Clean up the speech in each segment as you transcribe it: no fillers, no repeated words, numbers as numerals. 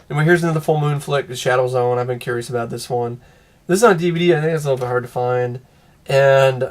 Anyway, here's another full moon flick, the Shadowzone. I've been curious about this one. This is on DVD. I think it's a little bit hard to find. And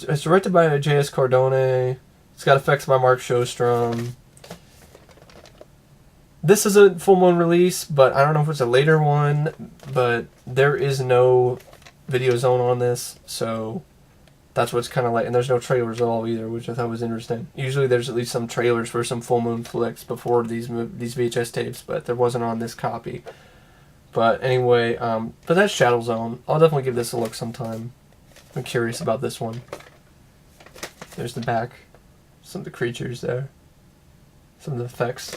it's directed by J.S. Cardone. It's got effects by Mark Shostrom. This is a full moon release, but I don't know if it's a later one. But there is no video zone on this, so that's what's kind of like. And there's no trailers at all either, which I thought was interesting. Usually there's at least some trailers for some full moon flicks before these VHS tapes, but there wasn't on this copy. But anyway, but that's Shadowzone. I'll definitely give this a look sometime. I'm curious about this one. There's the back. Some of the creatures there. Some of the effects.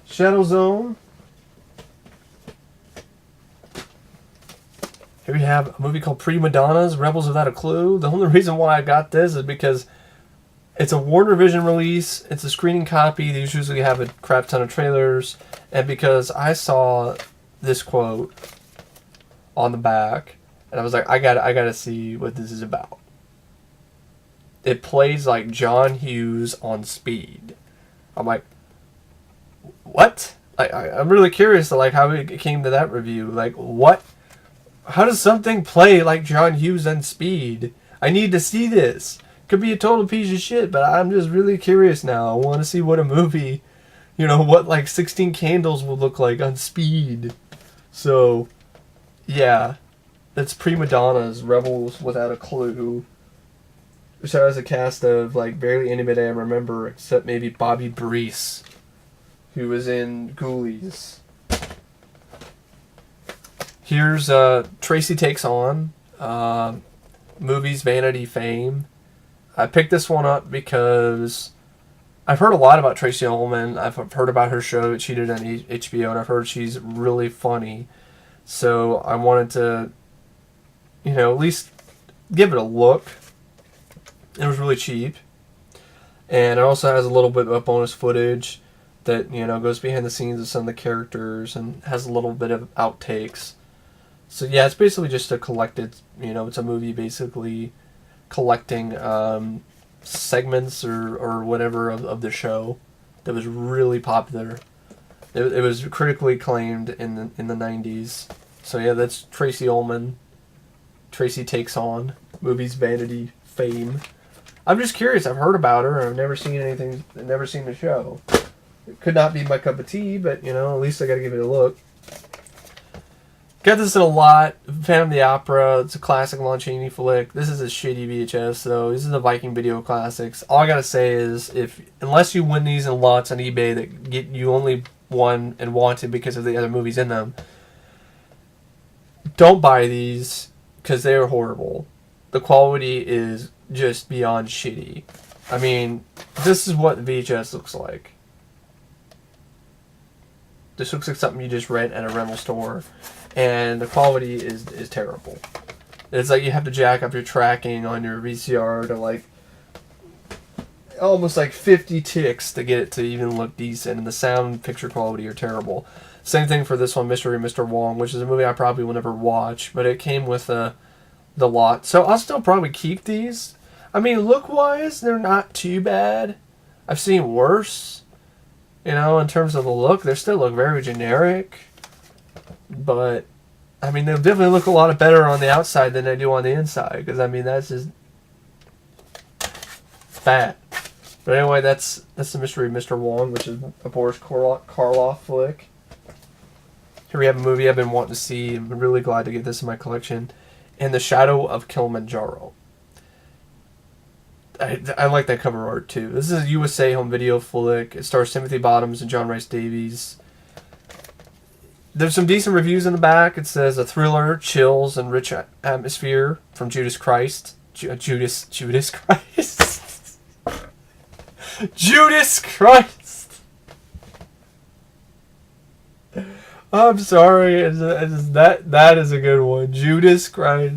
Shadowzone. Here we have a movie called Pre-Madonnas, Rebels Without a Clue. The only reason why I got this is because it's a Warner Vision release. It's a screening copy. They usually have a crap ton of trailers. And because I saw this quote on the back, and I was like, I gotta see what this is about. It plays like John Hughes on speed. I'm like, what? I'm really curious to like how it came to that review. Like, what? How does something play like John Hughes on speed? I need to see this. Could be a total piece of shit, but I'm just really curious now. I want to see what a movie, what like 16 Candles will look like on speed. So, yeah. That's Pre-Madonnas, Rebels Without a Clue. Which has a cast of like barely anybody I remember except maybe Bobby Breese, who was in Ghoulies. Here's Tracy Takes On, movies, Vanity, Fame. I picked this one up because I've heard a lot about Tracy Ullman. I've heard about her show that she did on HBO, and I've heard she's really funny. So I wanted to, at least give it a look. It was really cheap. And it also has a little bit of bonus footage that, goes behind the scenes of some of the characters and has a little bit of outtakes. So yeah, it's basically just a collected, it's a movie basically collecting segments or whatever of the show that was really popular. It was critically acclaimed in the 90s. So yeah, that's Tracy Ullman. Tracy Takes On. Movies, Vanity, Fame. I'm just curious. I've heard about her. I've never seen anything. I've never seen the show. It could not be my cup of tea, but at least I got to give it a look. Got this in a lot. Phantom of the Opera. It's a classic Lon Chaney flick. This is a shitty VHS, though. This is the Viking Video Classics. All I gotta say is, unless you win these in lots on eBay that get you only one and wanted because of the other movies in them, don't buy these because they are horrible. The quality is just beyond shitty. I mean, this is what the VHS looks like. This looks like something you just rent at a rental store. And the quality is terrible. It's like you have to jack up your tracking on your VCR to like almost like 50 ticks to get it to even look decent, and the sound picture quality are terrible. Same thing for this one, Mr. Wong, which is a movie I probably will never watch, but it came with the lot. So I'll still probably keep these. I mean, look-wise, they're not too bad. I've seen worse. In terms of the look, they still look very generic. But, I mean, they'll definitely look a lot better on the outside than they do on the inside. Because, I mean, that's just bad. But anyway, that's the mystery of Mr. Wong, which is a Boris Karloff flick. Here we have a movie I've been wanting to see. I'm really glad to get this in my collection. And The Shadow of Kilimanjaro. I like that cover art, too. This is a USA home video flick. It stars Timothy Bottoms and John Rice Davies. There's some decent reviews in the back. It says a thriller, chills, and rich atmosphere from Judas Christ. Judas Christ. Judas Christ. I'm sorry. That is a good one. Judas Christ.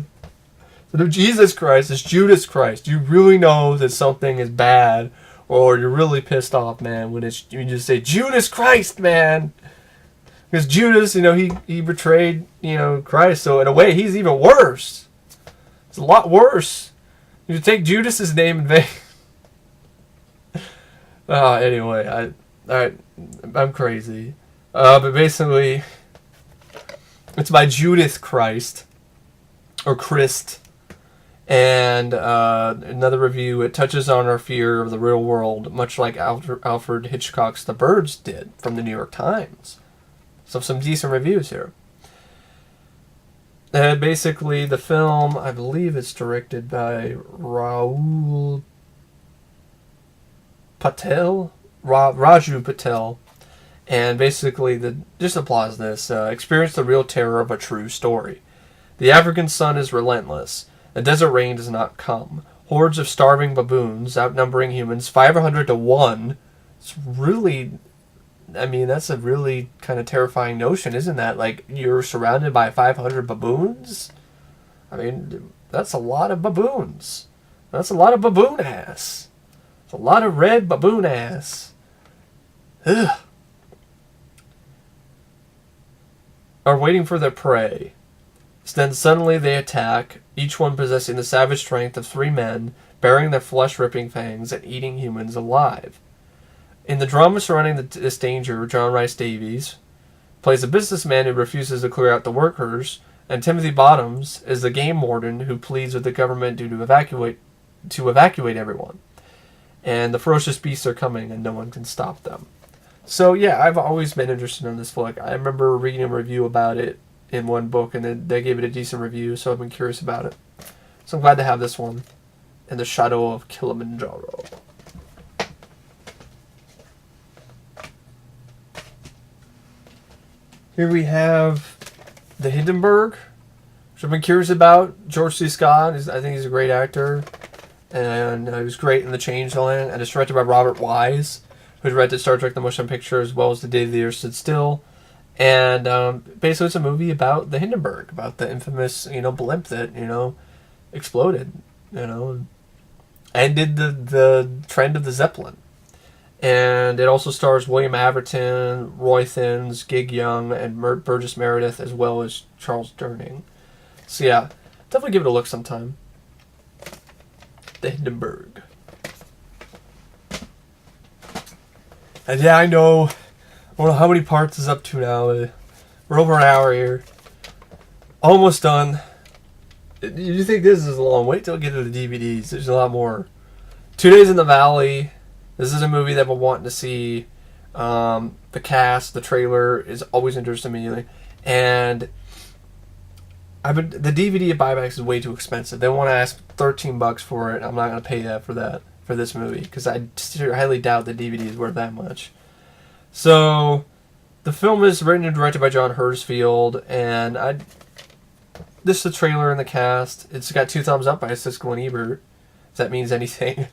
Instead of Jesus Christ, it's Judas Christ. You really know that something is bad, or you're really pissed off, man, when you just say Judas Christ, man. Because Judas, he betrayed, Christ. So in a way, he's even worse. It's a lot worse. You take Judas's name in vain. Anyway, Alright, I'm crazy. But basically, it's by Judith Christ, or Christ. And another review, it touches on our fear of the real world, much like Alfred Hitchcock's The Birds did from the New York Times. So some decent reviews here. And basically, the film, I believe it's directed by Raju Patel. And basically, just applause this. Experience the real terror of a true story. The African sun is relentless. The desert rain does not come. Hordes of starving baboons, outnumbering humans 500 to 1. It's really, I mean, that's a really kind of terrifying notion, isn't that? Like, you're surrounded by 500 baboons? I mean, that's a lot of baboons. That's a lot of baboon ass. It's a lot of red baboon ass. Ugh. Are waiting for their prey. Then suddenly they attack, each one possessing the savage strength of 3 men, bearing their flesh-ripping fangs and eating humans alive. In the drama surrounding this danger, John Rhys Davies plays a businessman who refuses to clear out the workers, and Timothy Bottoms is the game warden who pleads with the government to evacuate everyone. And the ferocious beasts are coming, and no one can stop them. So yeah, I've always been interested in this flick. I remember reading a review about it in one book, and they gave it a decent review, so I've been curious about it. So I'm glad to have this one. And the Shadow of Kilimanjaro. Here we have the Hindenburg, which I've been curious about. George C. Scott, I think he's a great actor. And he was great in The Changeland. And it's directed by Robert Wise, who directed Star Trek The Motion Picture, as well as The Day the Earth Stood Still. And basically it's a movie about the Hindenburg, about the infamous, blimp that, exploded, ended the trend of the Zeppelin. And it also stars William Averton, Roy Thins, Gig Young, and Burgess Meredith, as well as Charles Durning. So yeah, definitely give it a look sometime. The Hindenburg. And yeah, I know... I don't know how many parts is up to now. We're over an hour here. Almost done. You think this is long? Wait till we get to the DVDs. There's a lot more. 2 Days in the Valley. This is a movie that I've been wanting to see. The cast, the trailer is always interesting me. And the DVD buyback is way too expensive. They want to ask $13 for it. I'm not going to pay that for this movie, because I highly doubt the DVD is worth that much. So, the film is written and directed by John Hersfield, and this is the trailer and the cast. It's got 2 thumbs up by Siskel and Ebert, if that means anything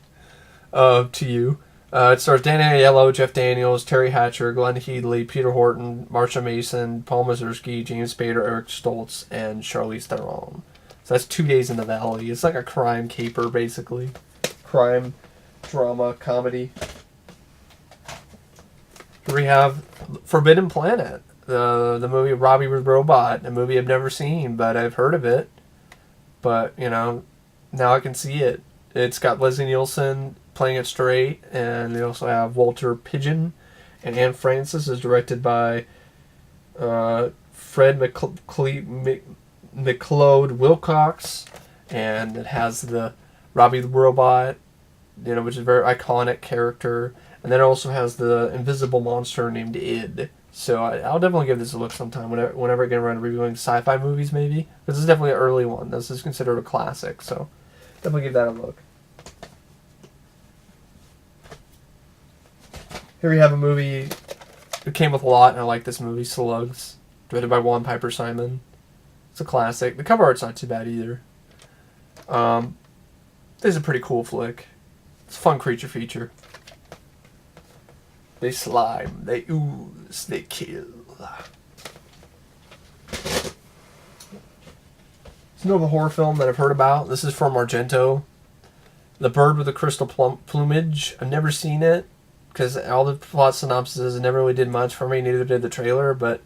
to you. It stars Dan Aiello, Jeff Daniels, Terry Hatcher, Glenn Headley, Peter Horton, Marsha Mason, Paul Mazursky, James Spader, Eric Stoltz, and Charlize Theron. So that's 2 Days in the Valley. It's like a crime caper, basically. Crime, drama, comedy. We have Forbidden Planet, the movie Robbie with Robot, a movie I've never seen, but I've heard of it. But, now I can see it. It's got Leslie Nielsen playing it straight, and they also have Walter Pidgeon, and Anne Francis is directed by Fred McLeod Wilcox, and it has the Robbie the Robot, which is a very iconic character. And then it also has the invisible monster named Id. So I'll definitely give this a look sometime whenever I get around to reviewing sci-fi movies, maybe. This is definitely an early one. This is considered a classic, so definitely give that a look. Here we have a movie that came with a lot, and I like this movie, Slugs, directed by Juan Piper Simon. It's a classic. The cover art's not too bad either. This is a pretty cool flick. It's a fun creature feature. They slime, they ooze, they kill. It's another horror film that I've heard about. This is from Argento. The Bird with the Crystal Plumage. I've never seen it, because all the plot synopses never really did much for me, neither did the trailer, but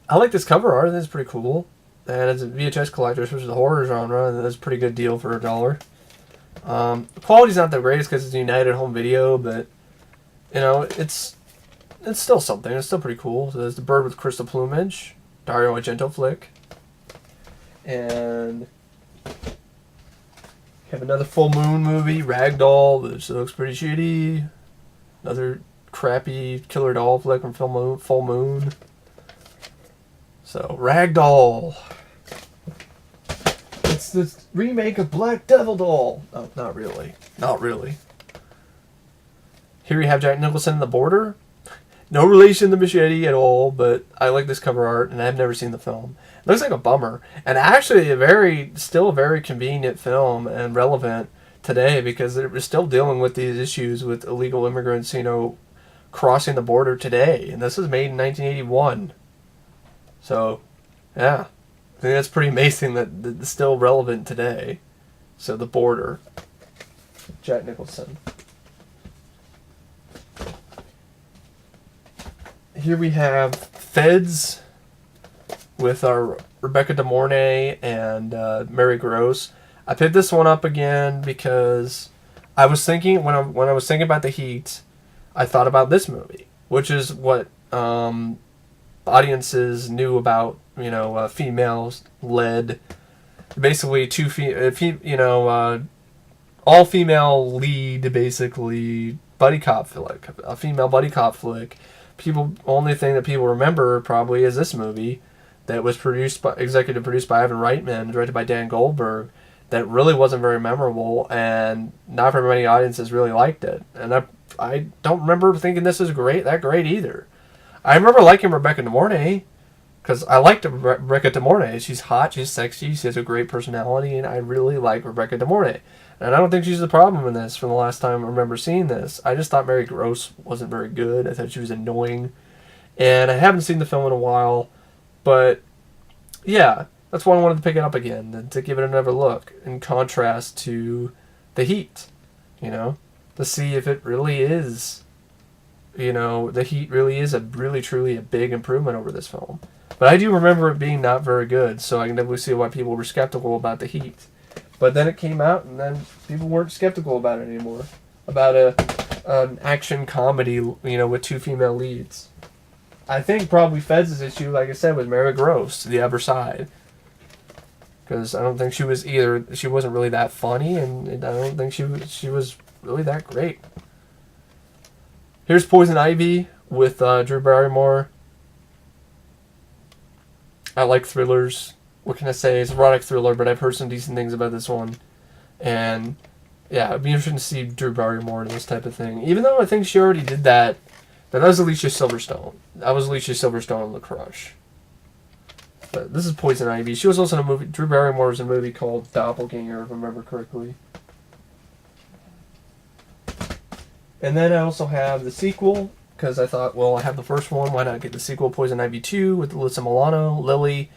I like this cover art. It's pretty cool. And it's a VHS collector, which is the horror genre, and that's a pretty good deal for $1. The quality's not the greatest because it's a United Home Video, but it's it's still something. It's still pretty cool. So there's the bird with crystal plumage, Dario Argento flick, and have another full moon movie, Ragdoll, which looks pretty shitty. Another crappy killer doll flick from Full Moon. So Ragdoll. It's the remake of Black Devil Doll. Oh, not really. Not really. Here you have Jack Nicholson in The Border. No relation to Machete at all, but I like this cover art, and I've never seen the film. It looks like a bummer, and actually still a very convenient film and relevant today because we're still dealing with these issues with illegal immigrants, crossing the border today, and this was made in 1981. So, yeah, I think that's pretty amazing that it's still relevant today. So, The Border, Jack Nicholson. Here we have Feds with our Rebecca De Mornay and Mary Gross. I picked this one up again because I was thinking when I was thinking about The Heat, I thought about this movie, which is what audiences knew about, females led, basically all female lead, basically buddy cop flick, a female buddy cop flick. Only thing that people remember probably is this movie that was executive produced by Ivan Reitman, directed by Dan Goldberg, that really wasn't very memorable, and not very many audiences really liked it. And I don't remember thinking this is that great either. I remember liking Rebecca De Mornay, because I liked Rebecca De Mornay. She's hot, she's sexy, she has a great personality, and I really like Rebecca De Mornay. And I don't think she's the problem in this from the last time I remember seeing this. I just thought Mary Gross wasn't very good. I thought she was annoying. And I haven't seen the film in a while, but yeah, that's why I wanted to pick it up again, and to give it another look, in contrast to The Heat, to see if it really is, The Heat really is truly a big improvement over this film. But I do remember it being not very good, so I can definitely see why people were skeptical about The Heat. But then it came out, and then people weren't skeptical about it anymore. About an action comedy, with two female leads. I think probably Feds' issue, like I said, was Mary Gross, the other side. Because I don't think she wasn't really that funny, and I don't think she was really that great. Here's Poison Ivy with Drew Barrymore. I like thrillers. What can I say? It's an erotic thriller, but I've heard some decent things about this one. And, yeah, it'd be interesting to see Drew Barrymore in this type of thing. Even though I think she already did that. That was Alicia Silverstone. That was Alicia Silverstone in The Crush. But this is Poison Ivy. She was also in a movie. Drew Barrymore was in a movie called Doppelganger, if I remember correctly. And then I also have the sequel, because I thought, well, I have the first one. Why not get the sequel, Poison Ivy 2, with Alyssa Milano, Lily.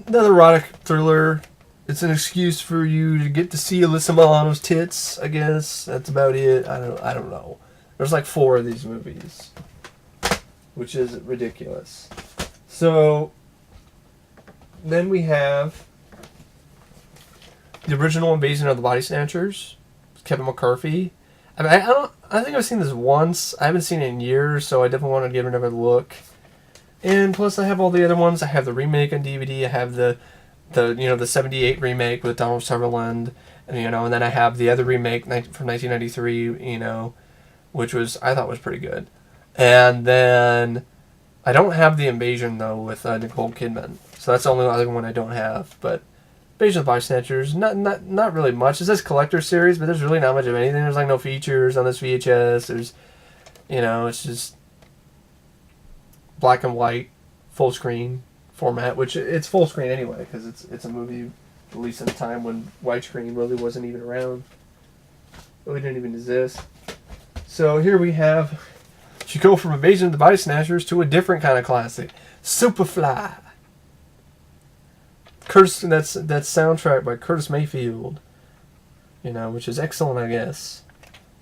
Another erotic thriller. It's an excuse for you to get to see Alyssa Milano's tits, I guess. That's about it. I don't know. There's like 4 of these movies, which is ridiculous. So then we have the original Invasion of the Body Snatchers, Kevin McCarthy. I think I've seen this once. I haven't seen it in years, so I definitely want to give it another look. And plus, I have all the other ones. I have the remake on DVD. I have the 78 remake with Donald Sutherland, and then I have the other remake from 1993. Which I thought was pretty good. And then I don't have the Invasion though with Nicole Kidman, so that's the only other one I don't have. But Invasion of the Body Snatchers, not really much. It says collector series, but there's really not much of anything. There's like no features on this VHS. There's, it's just black and white, full screen format, which it's full screen anyway because it's a movie released at a time when widescreen really wasn't even around. Really didn't even exist. So here we have, you go from Invasion of the Body Snatchers to a different kind of classic, Superfly. That's soundtrack by Curtis Mayfield, which is excellent, I guess.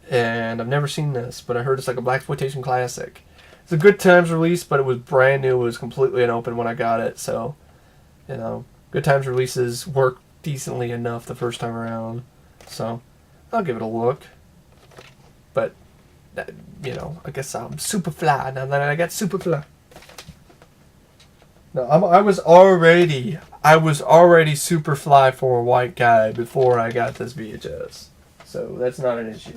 And I've never seen this, but I heard it's like a blaxploitation classic. It's a Good Times release, but it was brand new. It was completely unopened when I got it, so Good Times releases work decently enough the first time around. So I'll give it a look. But you know, I guess I'm Superfly now that I got Superfly. No, I was already Superfly for a white guy before I got this VHS, so that's not an issue.